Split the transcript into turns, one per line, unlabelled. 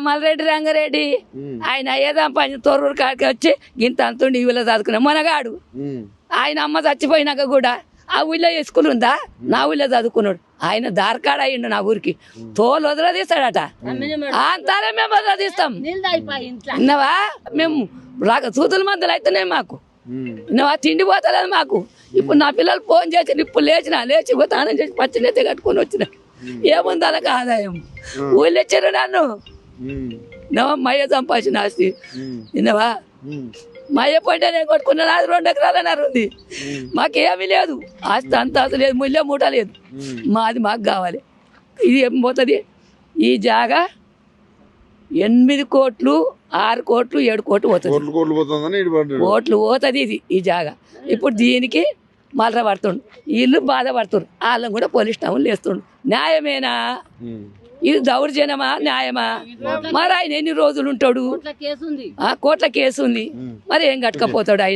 మల్రెడ్డి రంగారెడ్డి ఆయన అయ్యేదా పని తొర్రూరు కాడికి వచ్చి గింత అంతుండి ఈ ఊళ్ళో చదువుకున్నాం మనగాడు. ఆయన అమ్మ చచ్చిపోయినాక కూడా ఆ ఊళ్ళో స్కూల్ ఉందా, నా ఊళ్ళో చదువుకున్నాడు. ఆయన దారకాడ అయ్యిండు నా ఊరికి. తోలు వదిలేస్తాడట. అంతారే మేము వదిలేస్తాం. విన్నావా? మేము సూతుల మందులు అయితేనే మాకు. విన్నావా? తిండి పోతలేదు మాకు. ఇప్పుడు నా పిల్లలు ఫోన్ చేసి ఇప్పుడు లేచి స్నానం చేసి పచ్చినెత్తి కట్టుకొని వచ్చిన. ఏముంది అలాగ ఆదాయం? ఊళ్ళో ఇచ్చారు నన్ను. విన్నావా? మయ్య సంపాదించిన ఆస్తి. విన్నావా? మయ్య పోయింటే నేను కొట్టుకున్నాను. అది 2 ఎకరాలన్నర ఉంది. మాకేమీ లేదు. ఆస్తి అంత లేదు. ముళ్ళే మూట లేదు. మాది మాకు కావాలి. ఇది ఏం పోతుంది? ఈ జాగా 8 కోట్లు 6 కోట్లు 7 కోట్లు పోతుంది. కోట్లు పోతుంది ఇది ఈ జాగా. ఇప్పుడు దీనికి మళ్ళీ పడుతుండు. వీళ్ళు బాధపడుతున్నారు. వాళ్ళని కూడా పోలీస్ స్టేషన్ లేస్తుండు. న్యాయమేనా? ఇది దౌర్జన్యమా న్యాయమా? మరి ఆయన ఎన్ని రోజులు ఉంటాడు? కోట్ల కేసు ఉంది. మరి ఏం కట్టుకపోతాడు ఆయన?